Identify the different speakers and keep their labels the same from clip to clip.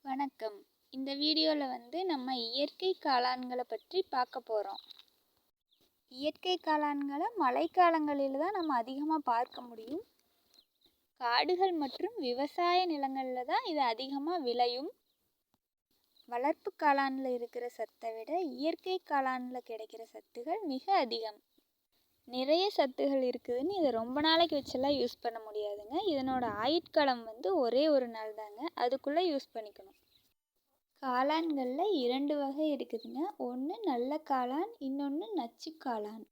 Speaker 1: வணக்கம். இந்த வீடியோவில் நம்ம இயற்கை காளான்களை பற்றி பார்க்க போகிறோம். இயற்கை காளான்களை மழைக்காலங்களில் தான் நம்ம அதிகமாக பார்க்க முடியும். காடுகள் மற்றும் விவசாய நிலங்களில் தான் இது அதிகமாக விளையும். வளர்ப்பு காளானில் இருக்கிற சத்தை விட இயற்கை காளானில் கிடைக்கிற சத்துகள் மிக அதிகம். நிறைய சத்துகள் இருக்குதுன்னு இதை ரொம்ப நாளைக்கு வச்செல்லாம் யூஸ் பண்ண முடியாதுங்க. இதனோட ஆயுட்காலம் ஒரே ஒரு நாள் தாங்க. அதுக்குள்ளே யூஸ் பண்ணிக்கணும். காளான்களில் 2 வகை இருக்குதுங்க. ஒன்று நல்ல காளான், இன்னொன்று நச்சு காளான்.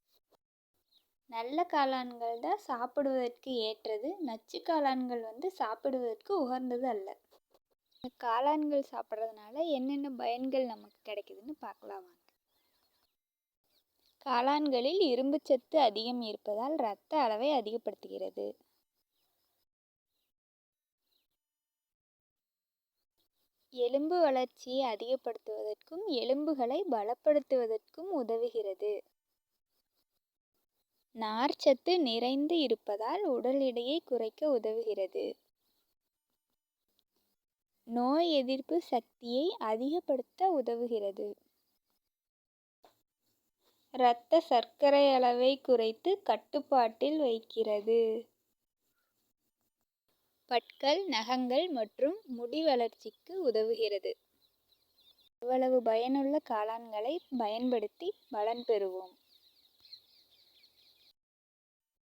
Speaker 1: நல்ல காளான்கள் தான் சாப்பிடுவதற்கு ஏற்றது. நச்சு காளான்கள் சாப்பிடுவதற்கு உகந்தது அல்ல. இந்த காளான்கள் சாப்பிட்றதுனால என்னென்ன பயன்கள் நமக்கு கிடைக்குதுன்னு பார்க்கலாம் வாங்க. காளான்களில் இரும்புச்சத்து அதிகம் இருப்பதால் இரத்த அளவை அதிகப்படுத்துகிறது. எலும்பு வளர்ச்சியை அதிகப்படுத்துவதற்கும் எலும்புகளை பலப்படுத்துவதற்கும் உதவுகிறது. நார்ச்சத்து நிறைந்து இருப்பதால் உடல் எடையை குறைக்க உதவுகிறது. நோய் எதிர்ப்பு சக்தியை அதிகப்படுத்த உதவுகிறது. இரத்த சர்க்கரை அளவை குறைத்து கட்டுப்பாட்டில் வைக்கிறது. பற்கள், நகங்கள் மற்றும் முடி வளர்ச்சிக்கு உதவுகிறது. இவ்வளவு பயனுள்ள காளான்களை பயன்படுத்தி பலன் பெறுவோம்.